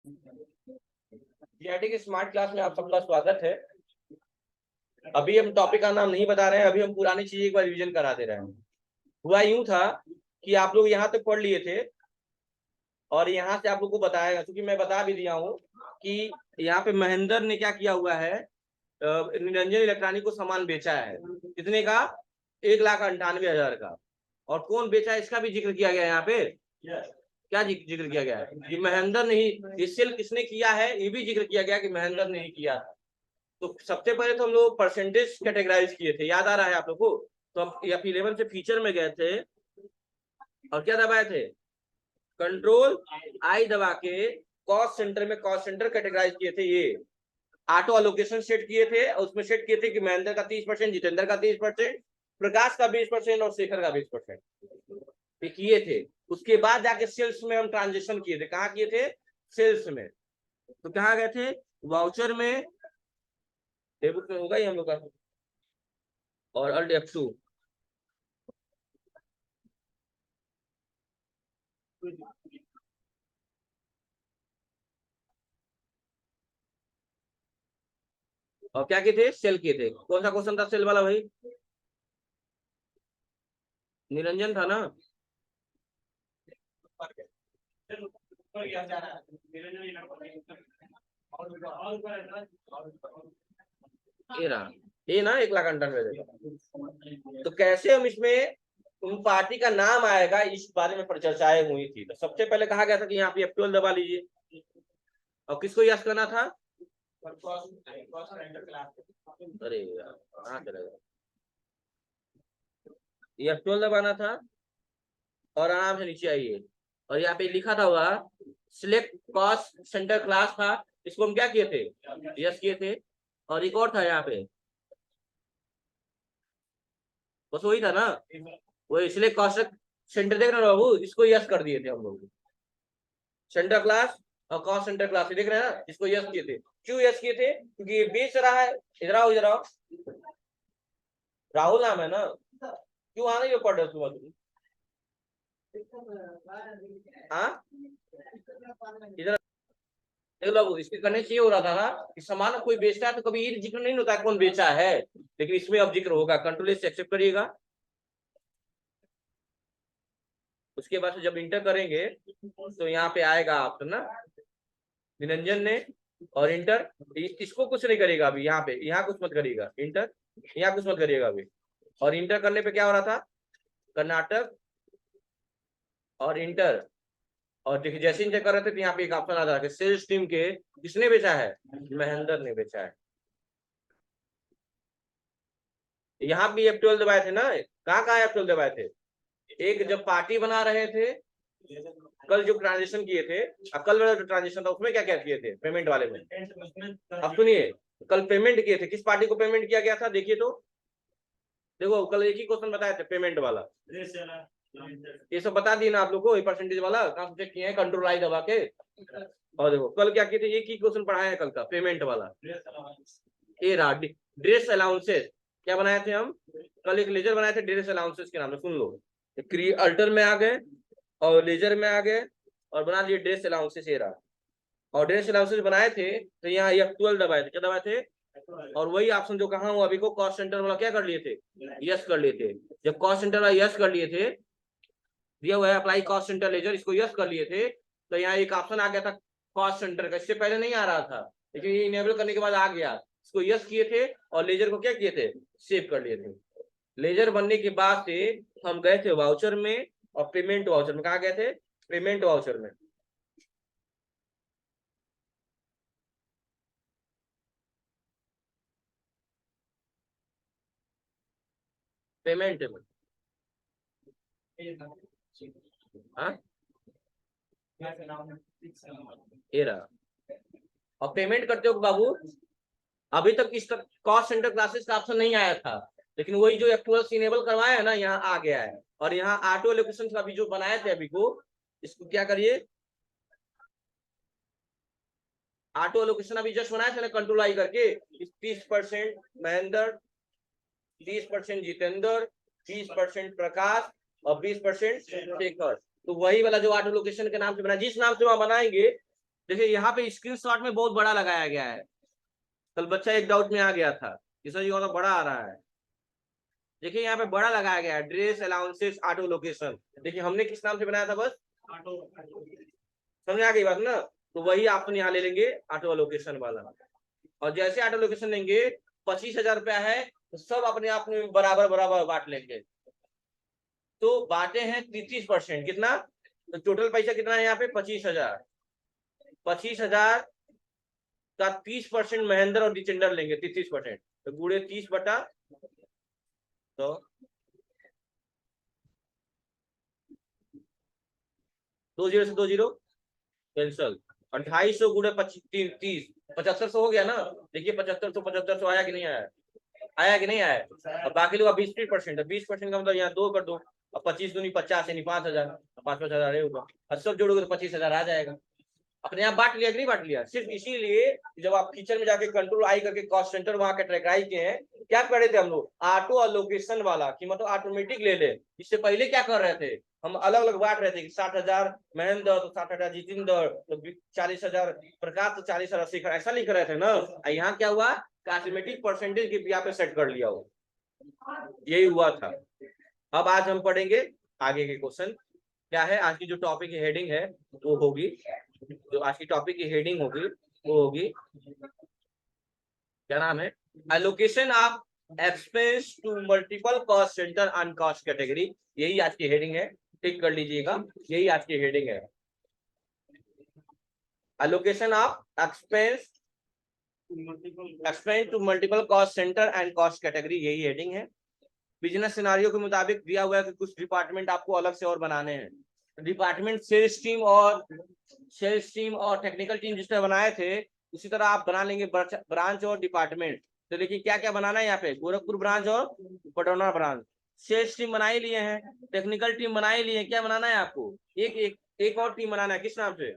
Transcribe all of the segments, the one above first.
GIT की smart class में आप सबका स्वागत है। अभी हम टॉपिक का नाम नहीं बता रहे हैं, अभी हम पुरानी चीजें एक बार रिवीजन करा दे रहे हैं। हुआ यूं था कि आप लोग यहाँ तक पढ़ लिए थे और यहाँ से आप लोग को बताया, क्योंकि मैं बता भी दिया हूँ कि यहाँ पे महेंद्र ने क्या किया हुआ है, निरंजन इलेक्ट्रॉनिक को सामान बेचा है। कितने का? 1,98,000 का। और कौन बेचा है इसका भी जिक्र किया गया है यहाँ पे। क्या जिक्र किया गया है? ये महेंद्र ने ही। ये सेल किसने किया है ये भी जिक्र किया गया कि महेंद्र ने ही किया था। तो सबसे पहले तो हम लोग परसेंटेज कैटेगराइज किए थे, याद आ रहा है आप लोग को? तो हम F11 से फीचर में गए थे और क्या दबाए थे? कंट्रोल आई दबा के कॉस्ट सेंटर में कॉस्ट सेंटर कैटेगराइज किए थे। ये ऑटो अलोकेशन सेट किए थे और उसमें सेट किए थे कि महेंद्र का 30%, जितेंद्र का 30%, प्रकाश का 20% और शेखर का 20% किए थे। उसके बाद जाके सेल्स में हम ट्रांजेक्शन किए थे। कहाँ किए थे? सेल्स में। तो कहाँ गए थे? वाउचर में, डेबिट में होगा ही हम लोग का, और अल्ट F2। और क्या किए थे? सेल किए थे। कौन सा क्वेश्चन था सेल वाला भाई? निरंजन था ना? ये रहा, ये ना 1,98,000। तो कैसे हम इसमें उन पार्टी का नाम आएगा इस बारे में चर्चाएं हुई थी। तो सबसे पहले कहा गया था कि यहाँ पे F12 दबा लीजिए और किसको यस करना था? अरे यार कहाँ चलेगा, F12 दबाना था और आराम से नीचे आइए। और यहाँ पे लिखा था हुआ सिलेक्ट कॉस्ट सेंटर क्लास था, इसको हम क्या किए थे? यस किए थे। और एक और था यहाँ पे, बस वही था ना, वो इसलिए कॉस्ट सेंटर देख रहे हो बाबू, इसको यस कर दिए थे हम लोग। सेंटर क्लास और कॉस्ट सेंटर क्लास देख रहे हैं ना, इसको यस किए थे। क्यों यस किए थे? क्योंकि ये बेच रहा है। इधर आओ इधर आओ, राहुल नाम है ना? क्यों आ नहीं हो पढ़ रहे हो तुम? हाँ इधर देख लो, इसके करने से ये हो रहा था ना कि सामान कोई बेचता है तो कभी ये जिक्र नहीं होता है कौन बेचा है, लेकिन इसमें अब जिक्र होगा। कंट्रोल से एक्सेप्ट करिएगा। उसके बाद जब इंटर करेंगे तो यहाँ पे आएगा ऑप्शन ना, निरंजन ने, और इंटर। इसको कुछ नहीं करेगा अभी, यहाँ पे, यहाँ कुछ मत करिएगा, इंटर यहाँ कुछ मत करिएगा अभी। और इंटर करने पे क्या हो रहा था? कर्नाटक और इंटर। और देखिए जैसे इंटर कर रहे थे तो यहाँ पे एक ऑप्शन आ रहा है सेल्स टीम के किसने बेचा है? महेंद्र ने बेचा है। यहाँ भी F12 दबाए थे ना? कहाँ कहाँ F12 दबाए थे? एक जब पार्टी बना रहे थे, कल जो ट्रांजेक्शन किए थे, कल वाला जो ट्रांजेक्शन था उसमें क्या क्या किए थे पेमेंट वाले में? अब सुनिए, कल पेमेंट किए थे, किस पार्टी को पेमेंट किया गया था देखिए तो। देखो कल एक ही क्वेश्चन बताए थे पेमेंट वाला, ये सब बता दिए ना आप लोग को, परसेंटेज वाला कहाँ से चेक किए हैं कंट्रोल आई दबा के। और देखो कल क्या किए थे, एक ही क्वेश्चन पढ़ाया है कल का, पेमेंट वाला। ये रहा ड्रेस अलाउंसेस। क्या बनाए थे हम? कल एक लेजर बनाए थे ड्रेस अलाउंसेस के नाम से, सुन लो। अल्टर में आ गए और लेजर में आ गए और बना दिए ड्रेस अलाउंसेस। ये रहा, और ड्रेस अलाउंसेस बनाए थे तो यहाँ F12 दबाए थे। क्या दबाए थे? और वही ऑप्शन जो कहा हूँ अभी को, कॉस्ट सेंटर वाला क्या कर लिए थे? यस कर लिए थे। जब कॉस्ट सेंटर वाला यस कर लिए थे, दिया हुआ है अप्लाई कॉस्ट सेंटर लेजर, इसको यस कर लिए थे, तो यहाँ एक ऑप्शन आ गया था कॉस्ट सेंटर का। इससे पहले नहीं आ रहा था, लेकिन ये इनेबल करने के बाद आ गया। इसको यस किए थे और लेजर को क्या किए थे? सेव कर लिए थे। लेजर बनने के बाद से हम गए थे वाउचर में और पेमेंट वाउचर में। कहा गए थे? पेमेंट वाउचर में। पेमेंट में, हाँ ये रहा। और पेमेंट करते हो बाबू, अभी तक इस तक कॉस्ट सेंटर क्लासेस का ऑप्शन नहीं आया था, लेकिन वही जो F12 इनेबल करवाया है ना, यहाँ आ गया है। और यहाँ ऑटो लोकेशन का भी जो बनाए थे अभी को, इसको क्या करिए, ऑटो लोकेशन अभी जस्ट बनाए थे ना कंट्रोल आई करके। 30% महेंद्र, 30% जितेंद्र, 20% प्रकाश और 20% शेखर। तो वही वाला जो ऑटो लोकेशन के नाम से बना, जिस नाम से वहां बनाएंगे देखिए यहाँ पे स्क्रीनशॉट में बहुत बड़ा लगाया गया है। कल बच्चा एक डाउट में आ गया था कि सर ये तो बड़ा आ रहा है। देखिए यहाँ पे बड़ा लगाया गया है, ड्रेस अलाउंसेस ऑटो लोकेशन। देखिए हमने किस नाम से बनाया था, बस समझ आ गई बात ना। तो वही आप यहाँ ले लेंगे ऑटो लोकेशन वाला, और जैसे ऑटो लोकेशन लेंगे 25,000 रुपया है तो सब अपने आप में बराबर बराबर बांट लेंगे। तो बांटे हैं 33%, कितना, तो टोटल पैसा कितना है यहाँ पे 25,000। 25,000 का 30% महेंद्र और डिचेंडर लेंगे, 33%, तो गुड़े 30 बटा तो 20 से 20 कैंसल, और 250 गुड़े 30, 7500 हो गया ना। देखिए 7500 आया कि नहीं आया, आया कि नहीं आया। और बाकी लोग 20% है, 20% का मतलब यहाँ 2 कर दो, अब 25 दूनी 50 यानी 5,000, 5,000 होगा, और सब जोड़ोगे तो 25,000 आ जाएगा। अपने आप बांट लिया कि नहीं बांट लिया। सिर्फ इसीलिए जब आप किचन में जाके कंट्रोल आई करके कॉस्ट सेंटर वहां के ट्रैक किए हैं, क्या कर रहे थे हम लोग, ऑटो अलोकेशन वाला कि मतलब ऑटोमेटिक ले ले। इससे पहले क्या कर रहे थे, हम अलग अलग बांट रहे थे कि 60,000 महेंद्र तो 60,000 जितेंद्र तो 40,000 प्रकाश तो 40,000 शिखर, ऐसा लिख रहे थे ना। यहाँ क्या हुआ, ऑटोमेटिक परसेंटेज की यहाँ पे सेट कर लिया हो, यही हुआ था। अब आज हम पढ़ेंगे आगे के क्वेश्चन। क्या है आज की जो टॉपिक की हेडिंग है वो होगी, जो आज की टॉपिक की हेडिंग होगी वो होगी, क्या नाम है, allocation of expense to multiple cost centre and cost category. यही आज की हेडिंग है, टिक कर लीजिएगा, यही आज की हेडिंग है, allocation of expense to multiple cost centre and cost category, यही हेडिंग है। बिजनेस सिनारियो के मुताबिक दिया हुआ है कि कुछ डिपार्टमेंट आपको अलग से और बनाने हैं। डिपार्टमेंट सेल्स टीम और टेक्निकल टीम जिस तरह बनाए थे उसी तरह आप बना लेंगे ब्रांच और डिपार्टमेंट। तो देखिए क्या क्या बनाना है यहाँ पे, गोरखपुर ब्रांच और पटौना ब्रांच। सेल्स टीम बना ही लिए हैं, टेक्निकल टीम बना ही लिए हैं, क्या बनाना है आपको, एक और टीम बनाना है, किस नाम से,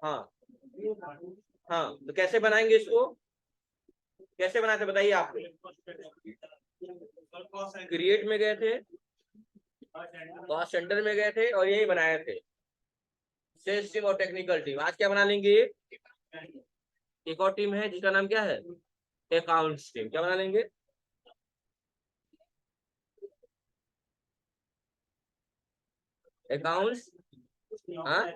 हाँ हाँ, तो कैसे बनाएंगे इसको, कैसे बनाए थे बताइए आप। क्रिएट में गए थे, कॉस्ट सेंटर में गए थे और यही बनाए थे, सेल्स टीम और टेक्निकल टीम। आज क्या बना लेंगे, एक और टीम है जिसका नाम क्या है, अकाउंट्स टीम। क्या बना लेंगे, अकाउंट्स, हाँ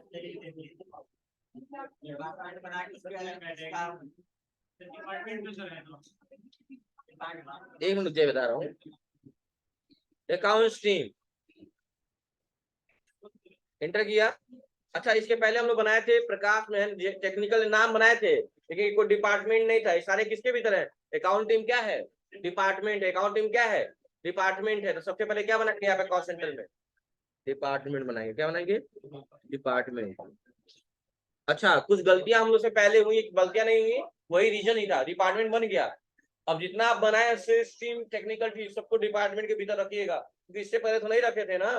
एक मिनट बता रहा हूँ, अकाउंट्स टीम एंटर किया। अच्छा इसके पहले हम लोग बनाए थे प्रकाश महन, टेक्निकल नाम बनाए थे लेकिन कोई डिपार्टमेंट नहीं था। सारे किसके भीतर है, अकाउंट टीम क्या है, डिपार्टमेंट। अकाउंट टीम क्या है, डिपार्टमेंट है। तो सबसे पहले क्या बनाएंगे यहाँ पे कॉस्ट सेंटर में, डिपार्टमेंट बनाएंगे। क्या बनाएंगे, डिपार्टमेंट। अच्छा कुछ गलतियां हम लोग से पहले हुई, गलतियां नहीं हुई, वही रीजन ही था, डिपार्टमेंट बन गया। अब जितना आप बनाए सेल्स टीम टेक्निकल टीम सबको डिपार्टमेंट के भीतर रखिएगा, क्योंकि इससे पहले तो नहीं रखे थे ना,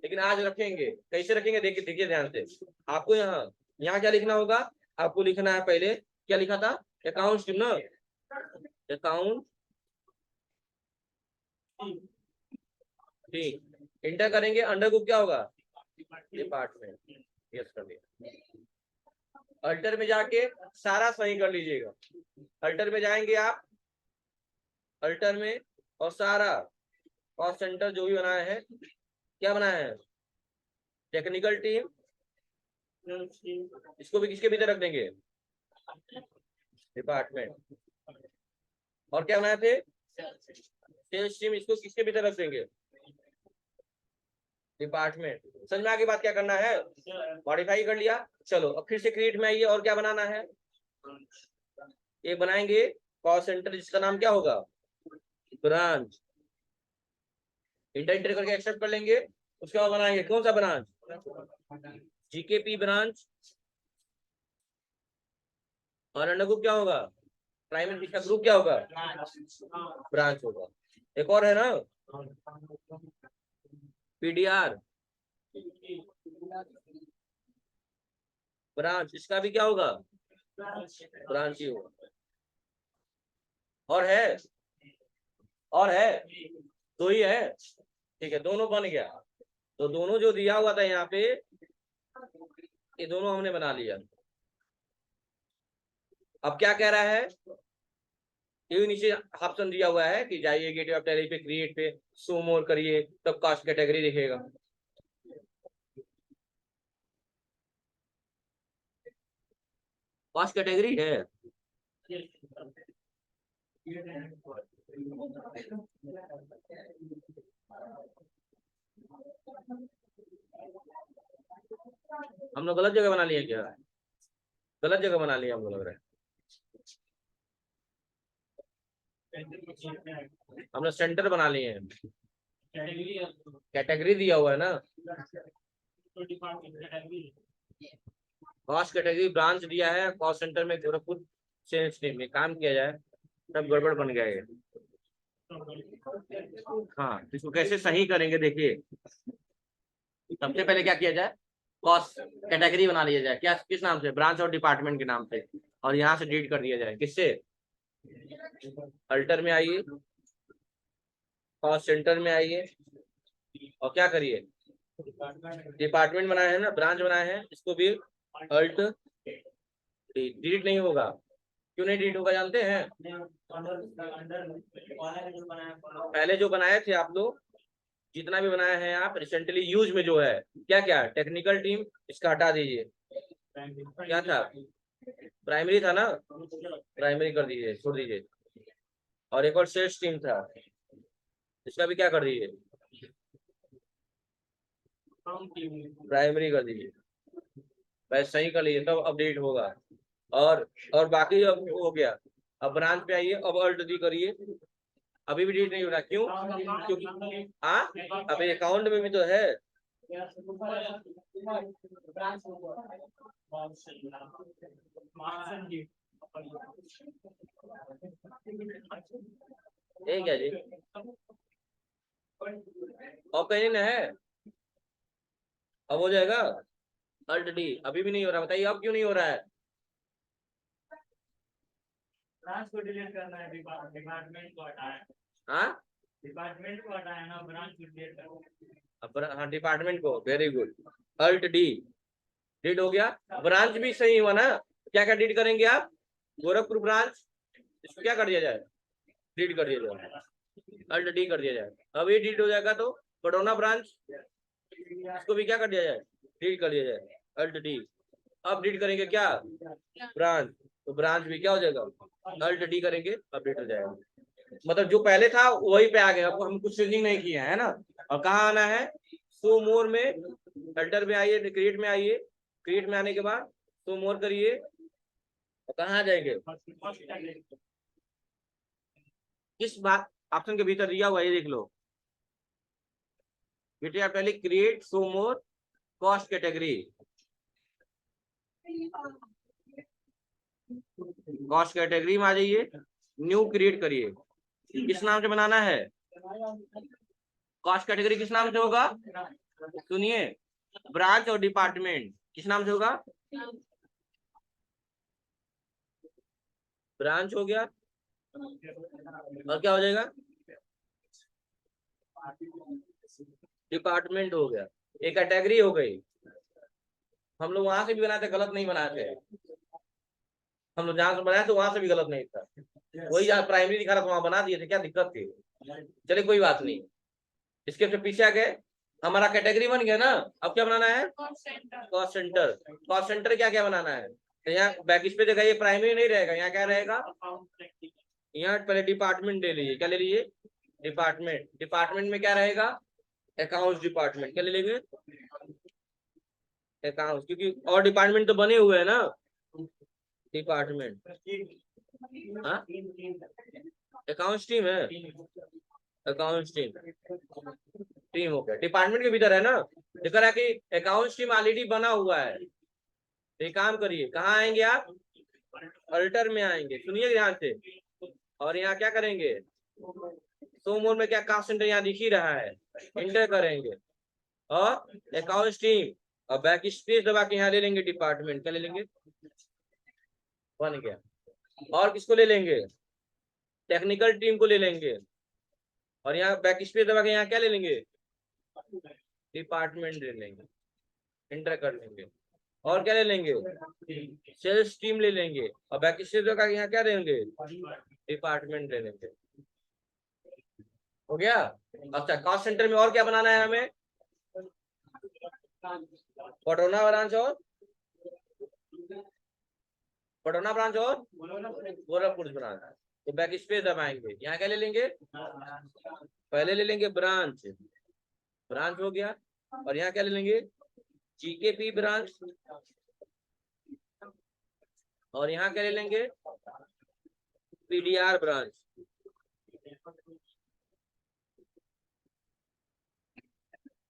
लेकिन आज रखेंगे। कैसे रखेंगे देखिए, देखिए ध्यान से। आपको यहाँ क्या लिखना होगा, आपको लिखना है पहले, क्या लिखा था, अकाउंट टीम ना, अकाउंट ठीक, इंटर करेंगे, अंडर ग्रुप क्या होगा, डिपार्टमेंट। यस कर दिया। अल्टर में जाके सारा सही कर लीजिएगा। अल्टर में जाएंगे आप, अल्टर में, और सारा कॉस्ट सेंटर जो भी बनाया है, क्या बनाया है, टेक्निकल टीम, इसको भी किसके भीतर रख देंगे, डिपार्टमेंट। और क्या बनाए थे, सेल्स टीम, इसको किसके भीतर रख देंगे, डिपार्टमेंट। समझ में आगे बात क्या करना है, मॉडिफाई कर लिया। चलो अब फिर से क्रिएट में आइए, और क्या बनाना है, ये बनाएंगे कॉस्ट सेंटर जिसका नाम क्या होगा, ब्रांच। इंटर इंटर करके एक्सेप्ट कर लेंगे। उसके बाद बनाएंगे कौन सा ब्रांच, जीकेपी ब्रांच। और अंडर ग्रुप क्या होगा, प्राइमरी का ग्रुप क्या होगा, ब्रांच होगा। एक और है ना, पीडीआर ब्रांच, इसका भी क्या होगा, ब्रांच ही होगा। और है दो ही है, ठीक है, दोनों बन गया। तो दोनों जो दिया हुआ था यहाँ पे ये दोनों हमने बना लिया। अब क्या कह रहा है, ये नीचे ऑप्शन दिया हुआ है कि जाइए गेटवे ऑफ टैली पे, क्रिएट पे शो मोर करिए, तब कास्ट कैटेगरी दिखेगा। कास्ट कैटेगरी है, हम लोग गलत जगह बना लिए क्या? गलत जगह बना लिया हमको लग रहा है। हमने सेंटर बना लिए हैं, कैटेगरी दिया हुआ है ना, कॉस्ट कैटेगरी ब्रांच दिया है, कॉस्ट सेंटर में गोरखपुर सेल्स टीम में काम किया जाए, तब गड़बड़ बन गया ये। हाँ, इसको कैसे सही करेंगे देखिए। सबसे पहले क्या किया जाए, कॉस्ट कैटेगरी बना लिया जाए, क्या किस नाम से, ब्रांच और डिपार्टमेंट के नाम से, और यहाँ से डिलीट कर दिया जाए। किससे? अल्टर में आइए, कॉस्ट सेंटर में आइए, और क्या करिए, डिपार्टमेंट बनाए हैं ना, ब्रांच बनाए हैं, इसको भी अल्ट डिलीट नहीं होगा। क्यों नहीं डिलीट होगा जानते हैं? पहले जो बनाए थे आप लोग, जितना भी बनाया है आप रिसेंटली यूज में जो है, क्या क्या, टेक्निकल टीम, इसका हटा दीजिए। क्या था, प्राइमरी था ना, प्राइमरी कर दीजिए, छोड़ दीजिए। और एक और सेल्स टीम था, इसका भी क्या कर दीजिए, प्राइमरी कर दीजिए। बस सही कर लीजिए, तब अपडेट होगा। और बाकी अब हो गया। अब ब्रांच पे आइए, अब अल्ट डी करिए, अभी भी डिलीट नहीं हो रहा, क्यों? क्योंकि हाँ, अभी अकाउंट में भी तो है। ये क्या जी, और कहीं ना है, अब हो जाएगा अल्ट डी। अभी भी नहीं हो रहा, बताइए अब क्यों नहीं हो रहा है? ब्रांच को डिलीट करना है, डिपार्टमेंट को हटाया। हाँ, डिपार्टमेंट को हटाया ना, ब्रांच को डिलीट करना। हाँ, डिपार्टमेंट को, very good, Alt D, delete हो गया। ब्रांच भी सही हुआ ना, क्या क्या डिलीट करेंगे आप, गोरखपुर ब्रांच, इसको क्या कर दिया जाए, डिलीट कर दिया जाए, अल्ट डी कर दिया जाए। अब ये डिलीट हो जाएगा तो बडौना ब्रांच, इसको भी क्या कर दिया जाए, डिलीट कर दिया जाए, अल्ट डी। अब डिलीट करेंगे क्या, ब्रांच, तो ब्रांच भी क्या हो जाएगा, अल्ट डी करेंगे, अपडेट हो जाएगा। मतलब जो पहले था वही पे आ गया, अब हम कुछ चेंजिंग नहीं किया है ना। और कहाँ आना है, शो मोर में, अल्टर में आइए, क्रिएट में आइए, क्रिएट में आने के बाद शो मोर करिए, और कहाँ आ जाएंगे, किस बात ऑप्शन के भीतर दिया हुआ है ये देख लो बेटे। आप पहले create show more cost category, cost category में आ जाइए, न्यू क्रिएट करिए। किस नाम से बनाना है, कॉस्ट कैटेगरी किस नाम से होगा, सुनिए, ब्रांच और डिपार्टमेंट किस नाम से होगा, ब्रांच हो गया, और क्या हो जाएगा, डिपार्टमेंट हो गया, एक कैटेगरी हो गई। हम लोग वहां से भी बनाए थे, गलत नहीं बनाए थे, हम लोग जहां से बनाए थे वहां से भी गलत नहीं था, वही जहाँ प्राइमरी दिखा रहा था वहां बना दिए थे, क्या दिक्कत थी? चलिए कोई बात नहीं, इसके फिर पीछे आ गए, हमारा कैटेगरी बन गया ना। अब क्या बनाना है, कॉस्ट सेंटर। कॉस्ट सेंटर क्या क्या बनाना है, तो यहाँ बैक स्पेस जगह ये प्राइमरी नहीं रहेगा, यहाँ क्या रहेगा, यहाँ पहले डिपार्टमेंट ले लीजिए, क्या ले लीजिए, डिपार्टमेंट। डिपार्टमेंट में क्या रहेगा, अकाउंट्स डिपार्टमेंट, क्या ले लेंगे, अकाउंट्स, क्योंकि और डिपार्टमेंट तो बने हुए हैं ना, डिपार्टमेंट, हाँ, अकाउंट्स टीम है, अकाउंट्स टीम, टीम हो गया, डिपार्टमेंट के भीतर है ना। दिख रहा है कि अकाउंट्स टीम ऑलरेडी बना हुआ है, तो एक काम करिए, कहाँ आएंगे आप, अल्टर में आएंगे, सुनिए ध्यान से, और यहाँ क्या करेंगे, शो मोर में क्या कास्ट सेंटर यहाँ दिख ही रहा है, इंटर करेंगे, और अकाउंट्स टीम, और बैक स्पेस दबा के यहाँ ले लेंगे डिपार्टमेंट, क्या ले लेंगे, बन गया। और किसको ले लेंगे, टेक्निकल टीम को ले लेंगे, और यहाँ बैक स्पेस दबा के यहाँ क्या ले लेंगे, डिपार्टमेंट ले लेंगे, इंटर कर लेंगे, और क्या ले लेंगे, सेल्स टीम ले लेंगे, और बाकी चीजों का यहाँ क्या लेंगे, डिपार्टमेंट ले लेंगे। हो गया। अच्छा, कॉस्ट सेंटर में और क्या बनाना है हमें, पटौना ब्रांच और गोरखपुर बनाना है। तो बैक स्पेस दबाएंगे, यहाँ क्या ले लेंगे, पहले ले लेंगे ब्रांच, ब्रांच हो गया, और यहाँ क्या ले लेंगे, जीकेपी ब्रांच, और यहाँ क्या ले लेंगे, पीडीआर ब्रांच।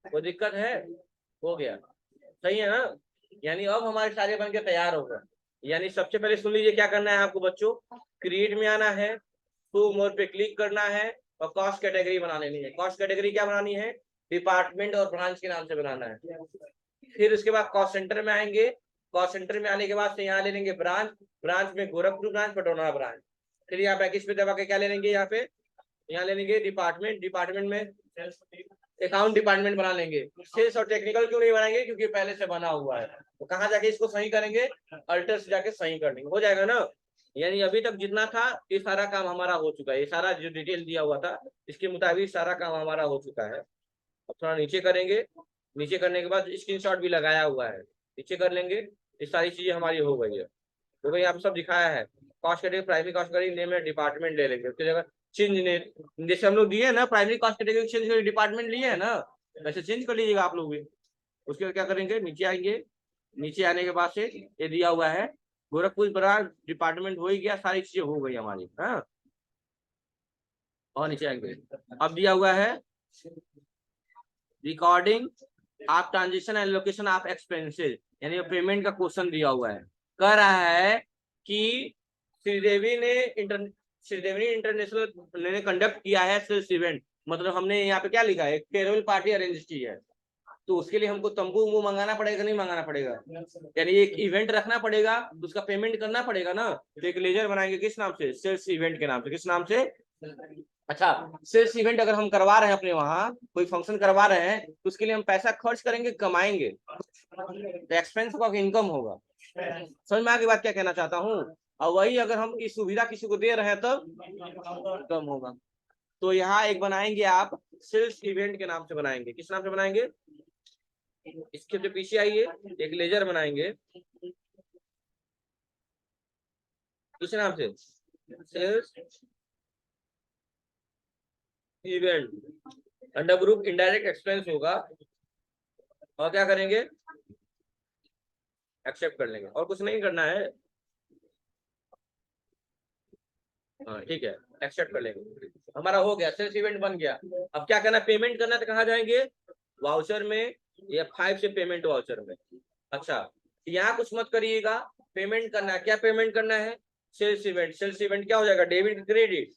कोई दिक्कत है, हो गया, सही है ना। यानी अब हमारे सारे बन के तैयार हो गए। यानी सबसे पहले सुन लीजिए क्या करना है आपको बच्चों, क्रिएट में आना है, टू मोर पे क्लिक करना है, और कॉस्ट कैटेगरी बना लेनी है। कॉस्ट कैटेगरी क्या बनानी है, डिपार्टमेंट और ब्रांच के नाम से बनाना है। फिर उसके बाद कॉस्ट सेंटर में आएंगे, कॉस्ट सेंटर में आने के बाद से यहाँ ले लेंगे ब्रांच, ब्रांच में गोरखपुर ब्रांच, पटौना ब्रांच। फिर यहाँ पैकेज पे दबा के क्या ले लेंगे, यहाँ पे यहाँ ले लेंगे डिपार्टमेंट, डिपार्टमेंट में अकाउंट डिपार्टमेंट बना लेंगे। सेल्स और टेक्निकल क्यों नहीं बनाएंगे, क्योंकि पहले से बना हुआ है। तो कहाँ जाके इसको सही करेंगे, अल्टर से जाके सही कर देंगे, हो जाएगा ना। यानी अभी तक जितना था ये सारा काम हमारा हो चुका है, ये सारा जो डिटेल दिया हुआ था इसके मुताबिक सारा काम हमारा हो चुका है। अब थोड़ा नीचे करेंगे, नीचे करने के बाद स्क्रीनशॉट भी लगाया हुआ है, नीचे कर लेंगे। ये सारी चीजें हमारी हो गई है, तो भाई आप सब दिखाया है। Cost category, primary cost category name है, डिपार्टमेंट ले लेंगे, उसकी जगह चेंज नेम, जैसे हम लोग दिए है ना primary cost category change department लिए है ना, वैसे चेंज कर लीजिएगा आप लोग भी। उसके बाद क्या करेंगे, नीचे आएंगे, नीचे आने के बाद से ये दिया हुआ है गोरखपुर ब्रांच डिपार्टमेंट हो ही गया, सारी चीजें हो गई हमारी। हाँ, और नीचे आएंगे, अब दिया हुआ है रिकॉर्डिंग आप transaction and location of expenses, यानी पेमेंट का क्वेश्चन दिया हुआ है, कह रहा है कि श्रीदेवी इंटरनेशनल ने कंडक्ट किया है सेल्स इवेंट, मतलब हमने यहाँ पे क्या लिखा है, फेयरवेल पार्टी अरेंज की है, तो उसके लिए हमको तंबू उम्बू मंगाना पड़ेगा, नहीं मंगाना पड़ेगा, यानी एक इवेंट रखना पड़ेगा, तो उसका पेमेंट करना पड़ेगा ना। तो एक लेजर बनाएंगे किस नाम से, सेल्स इवेंट के नाम से, किस नाम से, अच्छा, सेल्स इवेंट अगर हम करवा रहे हैं अपने वहां कोई फंक्शन करवा रहे हैं, तो उसके लिए हम पैसा खर्च करेंगे, कमाएंगे, तो एक्सपेंस का इनकम होगा। समझ में आगे बात क्या कहना चाहता हूँ। और वही अगर हम की सुविधा किसी को दे रहे हैं तब कम होगा। तो यहाँ एक बनाएंगे आप, सेल्स इवेंट के नाम से बनाएंगे, किस नाम से बनाएंगे, इसके जो पीछे आइए एक लेजर बनाएंगे, किस नाम से, sales event, under group indirect expense होगा, और क्या करेंगे, एक्सेप्ट कर लेंगे, और कुछ नहीं करना है। हाँ ठीक है, एक्सेप्ट कर लेंगे, हमारा हो गया, सेल्स इवेंट बन गया। अब क्या करना है, पेमेंट करना है तो कहाँ जाएंगे, वाउचर में, या 5 से पेमेंट वाउचर में। अच्छा, यहाँ कुछ मत करिएगा, पेमेंट करना है, क्या पेमेंट करना है, सेल्स इवेंट, सेल्स इवेंट क्या हो जाएगा, डेबिट क्रेडिट,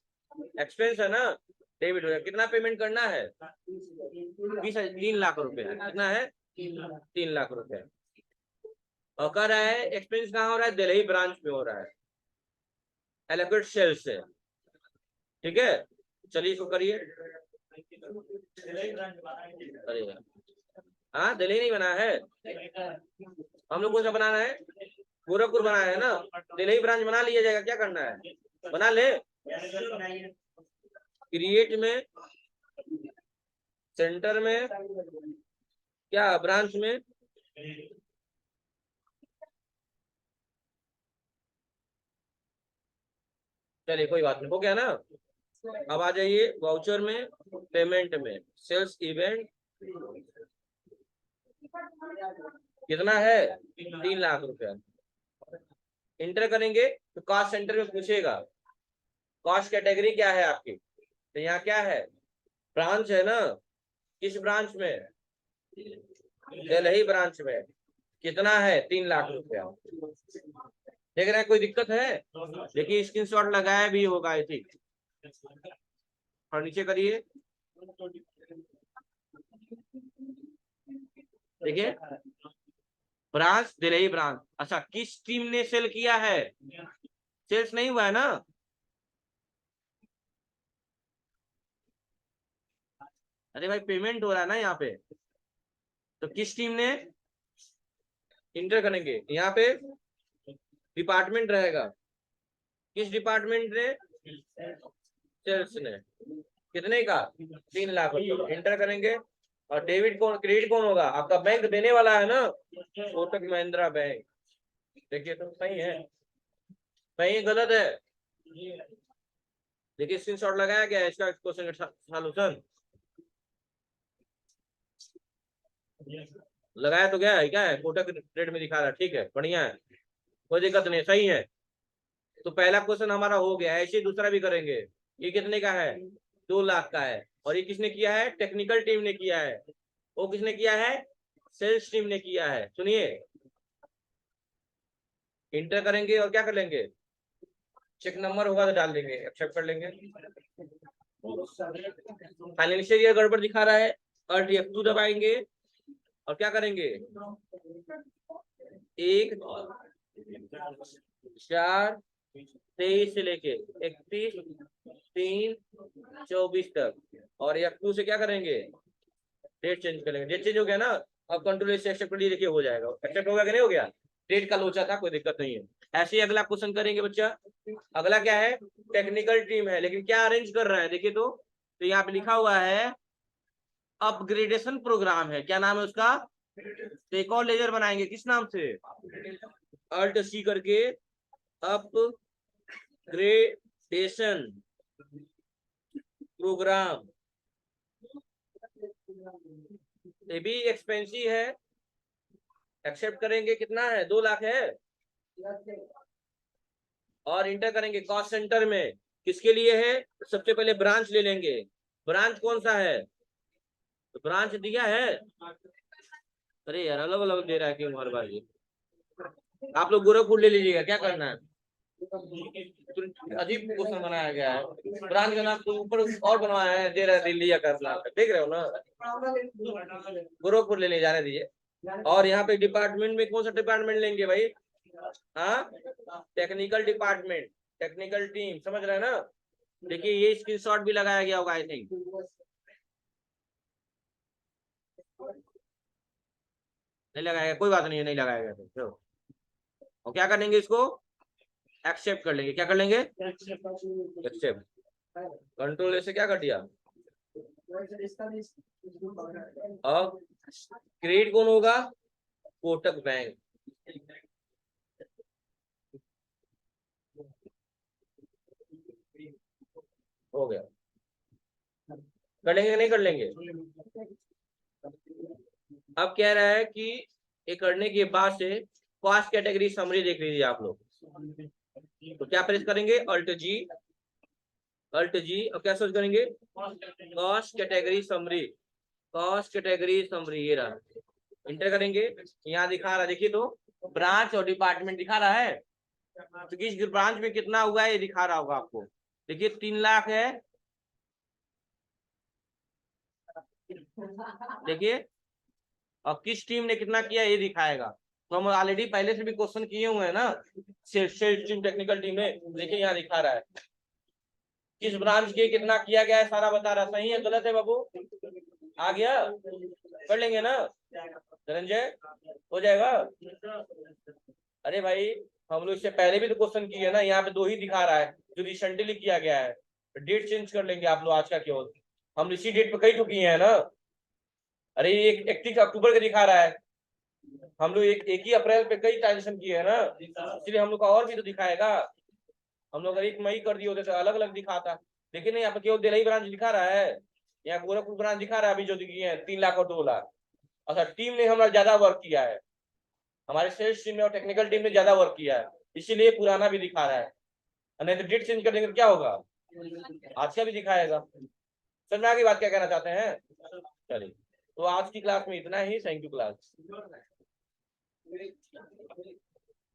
एक्सपेंस है ना, डेबिट हो जाएगा। कितना पेमेंट करना है, 3 लाख रुपए, कितना है, 3 लाख रुपए। और कह रहा है एक्सपेंस कहाँ हो रहा है, दिल्ली ब्रांच में हो रहा है, एलोकेट सेल्स से, ठीक है। चलिए इसको करिए, अरे हाँ दिल्ली नहीं बना है, हम लोग को सा बनाना है, गोरखपुर बनाया है ना, दिल्ली ब्रांच बना लिया जाएगा, क्या करना है, बना ले। क्रिएट में, सेंटर में, क्या ब्रांच में, चलिए कोई बात नहीं, हो गया ना। अब आ जाइए वाउचर में, पेमेंट में, सेल्स इवेंट, कितना है, 3 लाख रुपया, इंटर करेंगे तो कॉस्ट सेंटर में पूछेगा कॉस्ट कैटेगरी क्या है आपकी, तो यहाँ क्या है, ब्रांच है ना, किस ब्रांच में, दिल्ली ब्रांच में, कितना है, 3 लाख रुपया। देख रहे हैं कोई दिक्कत है, देखिए स्क्रीनशॉट लगाया भी होगा आई थिंक, और नीचे करिए, देखिए ब्रांच दिल्ली ब्रांच, अच्छा किस टीम ने सेल किया है, सेल्स नहीं हुआ है ना, अरे भाई पेमेंट हो रहा है ना यहाँ पे, तो किस टीम ने, इंटर करेंगे, यहाँ पे डिपार्टमेंट रहेगा, किस डिपार्टमेंट ने, सेल्स ने, कितने का, 3 लाख रुपए, इंटर करेंगे। और डेबिट कौन, क्रेडिट कौन होगा, आपका बैंक देने वाला है ना, कोटक महिंद्रा बैंक। देखिए तो सही है, सही गलत है, देखिए स्क्रीनशॉट लगाया गया है इसका क्वेश्चन का सॉल्यूशन, लगाया तो गया है, क्या है, कोटक रेट में दिखा रहा है, ठीक है, बढ़िया है, कोई दिक्कत नहीं, सही है। तो पहला क्वेश्चन हमारा हो गया, ऐसे दूसरा भी करेंगे। ये कितने का है, 2 लाख का है, और ये किसने किया है, टेक्निकल टीम ने किया है। वो किसने किया है, सेल्स टीम ने किया है। सुनिए, इंटर करेंगे और क्या कर लेंगे, चेक नंबर होगा तो डाल देंगे, एक्सेप्ट कर लेंगे। फाइनेंशियल ईयर गड़बड़ दिखा रहा है, अल्ट F2 दबाएंगे और क्या करेंगे, 1/4/23 से लेके 31/3/24 तक, और F2 से क्या करेंगे, डेट चेंज करेंगे। डेट चेंज हो गया ना, अब कंट्रोल से एक्सेप्ट कर लीजिए, देखिए हो जाएगा, एक्सेप्ट हो गया कि नहीं हो गया, डेट का लोचा था, कोई दिक्कत नहीं है। ऐसे ही अगला क्वेश्चन करेंगे बच्चा। अगला क्या है, टेक्निकल टीम है, लेकिन क्या अरेंज कर रहा है, देखिए तो यहाँ पे लिखा हुआ है अपग्रेडेशन प्रोग्राम है, क्या नाम है उसका, तो एक और लेजर बनाएंगे, किस नाम से, अल्ट C करके, अपग्रेडेशन प्रोग्राम। ये भी एक्सपेंसिव है, एक्सेप्ट करेंगे, कितना है, 2 लाख है, और इंटर करेंगे कॉस्ट सेंटर में, किसके लिए है, सबसे पहले ब्रांच ले लेंगे, ब्रांच कौन सा है, तो ब्रांच दिया है, अरे यार अलग अलग दे रहा है क्यों हर बार ये, आप लोग गोरखपुर ले लीजिएगा, क्या करना है, अजीब क्वेश्चन बनाया गया है, ब्रांच का नाम तो ऊपर और बनवाया है, दे रहा है दिल्ली या कर्नाटक, देख रहे हो ना, गोरखपुर ले ले जाने दीजिए। और यहाँ पे डिपार्टमेंट में कौन सा डिपार्टमेंट लेंगे भाई, हाँ, टेक्निकल डिपार्टमेंट, टेक्निकल टीम, समझ रहे हैं ना। देखिए ये स्क्रीनशॉट भी लगाया गया होगा आई थिंक, नहीं लगाया, कोई बात नहीं है, नहीं लगाया गया तो, और क्या करेंगे, इसको एक्सेप्ट कर लेंगे, क्या कर लेंगे, एक्सेप्ट, कंट्रोल से क्या कर दिया। अब क्रेडिट कौन होगा, कोटक बैंक, हो गया, कर लेंगे नहीं कर लेंगे। अब कह रहा है कि ये करने के बाद से कॉस्ट कैटेगरी समरी देख लीजिए आप लोग, तो क्या प्रेस करेंगे, अल्ट जी, अल्ट जी, और क्या सर्च करेंगे, cost category summary, cost category summary, ये रहा, इंटर करेंगे, यहाँ दिखा रहा, देखिए तो ब्रांच और डिपार्टमेंट दिखा रहा है, तो किस ब्रांच में कितना हुआ है ये दिखा रहा होगा आपको, देखिए 3 लाख है, देखिए, और किस टीम ने कितना किया ये दिखाएगा। तो हम ऑलरेडी पहले से भी क्वेश्चन किए हुए हैं ना, सेल्स टीम, टेक्निकल टीम में, देखिए यहाँ दिखा रहा है किस ब्रांच के कितना किया गया है, सारा बता रहा, सही है गलत है बाबू, आ गया, कर लेंगे ना धनंजय, हो जाएगा। अरे भाई हम लोग इससे पहले भी तो क्वेश्चन किए ना, यहाँ पे 2 ही दिखा रहा है जो रिसेंटली किया गया है, डेट चेंज कर लेंगे आप लोग, आज का केवल, हम इसी डेट पे कई तो किए हैं ना, अरे ये 31 अक्टूबर का दिखा रहा है, हम लोग एक ही अप्रैल पे कई ट्रांजेक्शन किए है ना, इसलिए हम लोग का और भी तो दिखाएगा, हम लोग अगर 1 मई कर दिए होते तो अलग अलग दिखाता, लेकिन यहाँ पे केवल दिल्ली ब्रांच दिखा रहा है, यहाँ गोरखपुर ब्रांच दिखा रहा है, अभी जो दिए हैं 3 लाख और 2 लाख। अच्छा, टीम ने हमारा ज्यादा वर्क किया है, हमारे सेल्स टीम ने और टेक्निकल टीम ने ज्यादा वर्क किया है, इसीलिए पुराना भी दिखा रहा है, नहीं तो डेट चेंज कर देंगे तो क्या होगा, आज का भी दिखाएगा। समझ में आगे बात क्या कहना चाहते हैं, चलिए, तो आज की क्लास में इतना ही, थैंक यू क्लास।